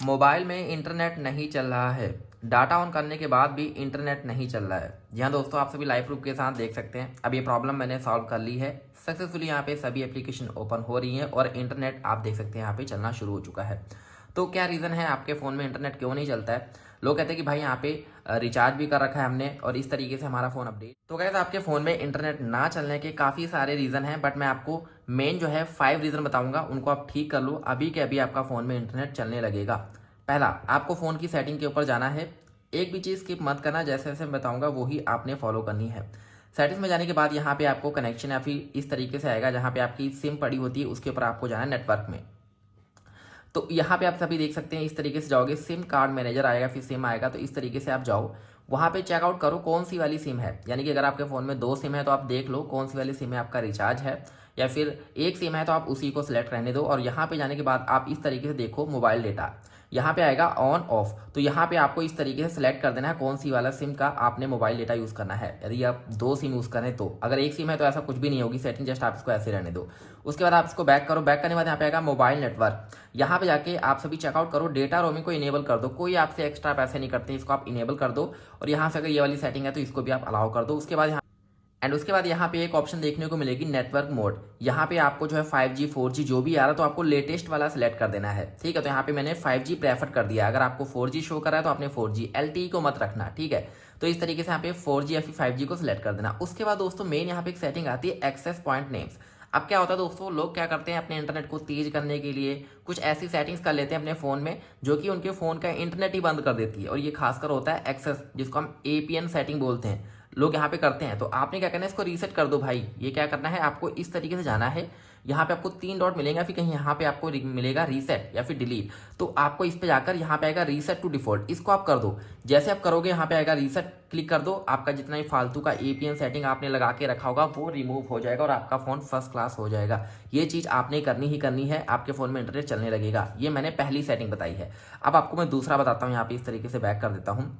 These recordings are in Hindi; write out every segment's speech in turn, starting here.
मोबाइल में इंटरनेट नहीं चल रहा है। डाटा ऑन करने के बाद भी इंटरनेट नहीं चल रहा है। जी हाँ दोस्तों, आप सभी लाइव प्रूफ के साथ देख सकते हैं। अब ये प्रॉब्लम मैंने सॉल्व कर ली है सक्सेसफुली। यहाँ पे सभी एप्लीकेशन ओपन हो रही हैं और इंटरनेट आप देख सकते हैं यहाँ पे चलना शुरू हो चुका है। तो क्या रीज़न है आपके फ़ोन में इंटरनेट क्यों नहीं चलता है? लोग कहते हैं कि भाई यहाँ पे रिचार्ज भी कर रखा है हमने और इस तरीके से हमारा फ़ोन अपडेट। तो गाइस आपके फ़ोन में इंटरनेट ना चलने के काफ़ी सारे रीज़न हैं, बट मैं आपको मेन जो है 5 रीज़न बताऊंगा, उनको आप ठीक कर लो। अभी के अभी आपका फ़ोन में इंटरनेट चलने लगेगा। पहला, आपको फ़ोन की सेटिंग के ऊपर जाना है। एक भी चीज़ स्किप मत करना, जैसे जैसे मैं बताऊंगा वही आपने फॉलो करनी है। सेटिंग्स में जाने के बाद यहाँ पे आपको कनेक्शन या फिर इस तरीके से आएगा जहाँ पे आपकी सिम पड़ी होती है, उसके ऊपर आपको जाना है नेटवर्क में। तो यहाँ पे आप सभी देख सकते हैं, इस तरीके से जाओगे, सिम कार्ड मैनेजर आएगा, फिर सिम आएगा, तो इस तरीके से आप जाओ। वहाँ पे चेकआउट करो कौन सी वाली सिम है, यानी कि अगर आपके फ़ोन में 2 सिम है तो आप देख लो कौन सी वाली सिम में आपका रिचार्ज है, या फिर एक सिम है तो आप उसी को सिलेक्ट रहने दो। और यहाँ पे जाने के बाद आप इस तरीके से देखो मोबाइल डेटा, यहाँ पे आएगा ऑन ऑफ। तो यहाँ पे आपको इस तरीके से सिलेक्ट कर देना है कौन सी वाला सिम का आपने मोबाइल डेटा यूज़ करना है। यदि आप 2 सिम यूज़ करें तो, अगर एक सिम है तो ऐसा कुछ भी नहीं होगी सेटिंग, जस्ट आप इसको ऐसे रहने दो। उसके बाद आप इसको बैक करो। बैक करने के बाद यहाँ पे आएगा मोबाइल नेटवर्क। यहाँ पे जाके आप सभी चेकआउट करो, डेटा रोमिंग को इनेबल कर दो। कोई आपसे एक्स्ट्रा पैसे नहीं करते, इसको आप इनेबल कर दो। और यहाँ से अगर ये वाली सेटिंग है तो इसको भी आप अलाउ कर दो। उसके बाद यहाँ पे एक ऑप्शन देखने को मिलेगी नेटवर्क मोड। यहाँ पे आपको जो है 5G 4G जो भी आ रहा है तो आपको लेटेस्ट वाला सिलेक्ट कर देना है, ठीक है। तो यहाँ पे मैंने 5G प्रेफर कर दिया। अगर आपको 4G शो कर रहा है तो आपने 4G, LTE को मत रखना, ठीक है। तो इस तरीके से यहाँ पे 4G या फिर 5G को सिलेक्ट कर देना। उसके बाद दोस्तों मेन यहाँ पे एक सेटिंग आती है एक्सेस पॉइंट नेम्स। अब क्या होता है दोस्तों, लोग क्या करते हैं अपने इंटरनेट को तेज करने के लिए कुछ ऐसी सेटिंग्स कर लेते हैं अपने फ़ोन में जो कि उनके फ़ोन का इंटरनेट ही बंद कर देती है। और ये खासकर होता है एक्सेस, जिसको हम APN सेटिंग बोलते हैं, लोग यहाँ पे करते हैं। तो आपने क्या करना है, इसको रीसेट कर दो भाई। ये क्या करना है, आपको इस तरीके से जाना है। यहाँ पे आपको 3 डॉट मिलेगा, फिर कहीं यहाँ पे आपको मिलेगा रीसेट या फिर डिलीट। तो आपको इस पे जाकर यहाँ पे आएगा रीसेट टू डिफॉल्ट, इसको आप कर दो। जैसे आप करोगे यहाँ पे आएगा रीसेट, क्लिक कर दो। आपका जितना भी फालतू का APN सेटिंग आपने लगा के रखा होगा वो रिमूव हो जाएगा और आपका फ़ोन फर्स्ट क्लास हो जाएगा। ये चीज़ आपने करनी ही करनी है, आपके फ़ोन में इंटरनेट चलने लगेगा। ये मैंने पहली सेटिंग बताई है। अब आपको मैं दूसरा बताता हूँ। यहाँ पे इस तरीके से बैक कर देता हूँ।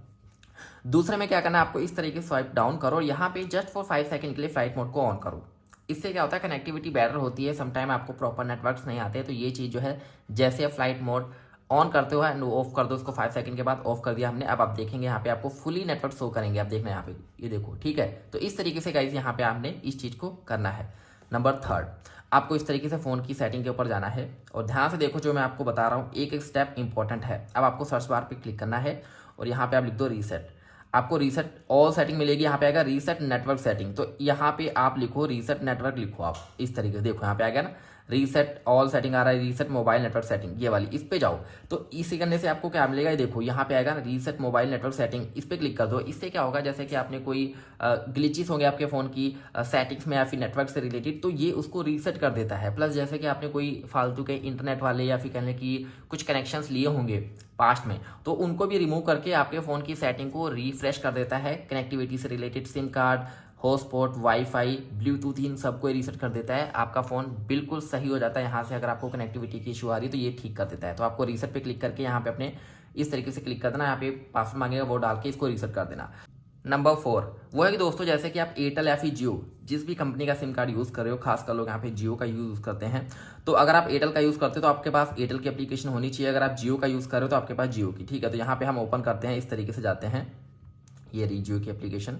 दूसरे में क्या करना है, आपको इस तरीके से स्वाइप डाउन करो और यहाँ पे जस्ट फॉर 5 सेकंड के लिए फ्लाइट मोड को ऑन करो। इससे क्या होता है, कनेक्टिविटी बेटर होती है। समटाइम आपको प्रॉपर नेटवर्क्स नहीं आते, तो ये चीज़ जो है, जैसे आप फ्लाइट मोड ऑन करते हो एंड ऑफ कर दो उसको, 5 सेकंड के बाद ऑफ कर दिया हमने। अब आप देखेंगे यहाँ पे आपको फुली नेटवर्क शो करेंगे। आप देखना यहाँ पे, ये देखो, ठीक है। तो इस तरीके से गाइज यहाँ पे आपने इस चीज़ को करना है। नंबर 3, आपको इस तरीके से फ़ोन की सेटिंग के ऊपर जाना है और ध्यान से देखो जो मैं आपको बता रहा हूँ, एक एक स्टेप इंपॉर्टेंट है। अब आपको सर्च बार पे क्लिक करना है और यहाँ पे आप लिख दो रीसेट। आपको रीसेट ऑल सेटिंग मिलेगी, यहाँ पे आएगा रीसेट नेटवर्क सेटिंग। तो यहाँ पे आप लिखो रीसेट नेटवर्क, लिखो आप इस तरीके से, देखो यहाँ पे आएगा ना रीसेट ऑल सेटिंग आ रहा है, रीसेट मोबाइल नेटवर्क सेटिंग, ये वाली, इस पे जाओ। तो इसी करने से आपको क्या मिलेगा, ये देखो यहाँ पे आएगा रीसेट मोबाइल नेटवर्क सेटिंग, इस पे क्लिक कर दो। इससे क्या होगा, जैसे कि आपने कोई ग्लिचेस होंगे आपके फ़ोन की सेटिंग्स में या फिर नेटवर्क से रिलेटेड, तो ये उसको रीसेट कर देता है। प्लस जैसे कि आपने कोई फालतू के इंटरनेट वाले या फिर कहने की कुछ कनेक्शंस लिए होंगे पास्ट में, तो उनको भी रिमूव करके आपके फ़ोन की सेटिंग को रिफ्रेश कर देता है। कनेक्टिविटी से related SIM card, hotspot, wifi, bluetooth, इन सबको रीसेट कर देता है। आपका फ़ोन बिल्कुल सही हो जाता है। यहाँ से अगर आपको कनेक्टिविटी की इशू आ रही है तो ये ठीक कर देता है। तो आपको रीसेट पे क्लिक करके यहाँ पे अपने इस तरीके से क्लिक कर देना, यहाँ पे पासवर्ड मांगेगा वो डाल के इसको रीसेट कर देना। नंबर 4 वो है कि दोस्तों, जैसे कि आप एयरटेल या फिर जियो, जिस भी कंपनी का सिम कार्ड यूज़ कर रहे हो, खासकर लोग यहाँ पे जियो का यूज़ करते हैं। तो अगर आप एयरटेल का यूज़ करते हो तो आपके पास एयरटेल की एप्लीकेशन होनी चाहिए। अगर आप जियो का यूज़ कर रहे हो तो आपके पास जियो की, ठीक है। तो यहाँ पे हम ओपन करते हैं, इस तरीके से जाते हैं, ये रही जियो की एप्लीकेशन,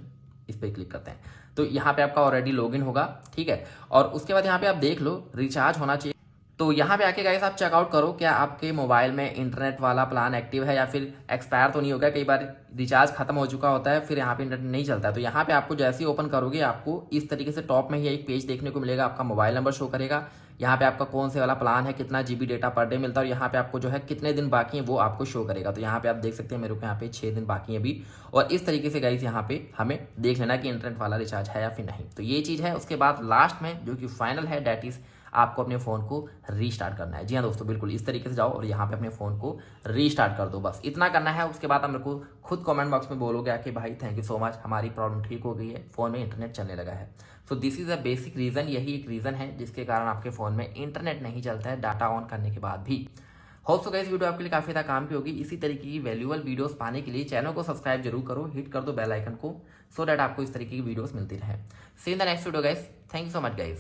इस पर क्लिक करते हैं। तो यहाँ पे आपका ऑलरेडी लॉगिन होगा, ठीक है। और उसके बाद यहाँ पे आप देख लो रिचार्ज होना चाहिए। तो यहाँ पे आके गाइस आप चेकआउट करो क्या आपके मोबाइल में इंटरनेट वाला प्लान एक्टिव है या फिर एक्सपायर तो नहीं हो गया। कई बार रिचार्ज खत्म हो चुका होता है, फिर यहाँ पे इंटरनेट नहीं चलता है। तो यहाँ पे आपको जैसे ही ओपन करोगे आपको इस तरीके से टॉप में ही एक पेज देखने को मिलेगा, आपका मोबाइल नंबर शो करेगा। यहाँ पे आपका कौन से वाला प्लान है, कितना GB डेटा पर डे मिलता है, और यहाँ पे आपको जो है कितने दिन बाकी हैं वो आपको शो करेगा। तो यहाँ पे आप देख सकते हैं मेरे को यहाँ पे 6 दिन बाकी है अभी। और इस तरीके से गाइस यहाँ पे हमें देख लेना कि इंटरनेट वाला रिचार्ज है या फिर नहीं। तो ये चीज़ है। उसके बाद लास्ट में जो कि फाइनल है, डैट इज आपको अपने फ़ोन को रीस्टार्ट करना है। जी हाँ दोस्तों, बिल्कुल इस तरीके से जाओ और यहाँ पे अपने फ़ोन को रीस्टार्ट कर दो, बस इतना करना है। उसके बाद आप मेरे को खुद कमेंट बॉक्स में बोलोगे कि भाई थैंक यू सो मच, हमारी प्रॉब्लम ठीक हो गई है, फ़ोन में इंटरनेट चलने लगा है। So this is a basic reason, यही एक रीज़न है जिसके कारण आपके फ़ोन में इंटरनेट नहीं चलता है डाटा ऑन करने के बाद भी। होप सो गाइस वीडियो आपके लिए काफ़ी ज़्यादा काम की होगी। इसी तरीके की वैल्यूएबल वीडियोस पाने के लिए चैनल को सब्सक्राइब जरूर करो, हिट कर दो बेल आइकन को, सो दैट आपको इस तरीके की वीडियोस मिलती रहे। See in the next video guys, thank you so much guys.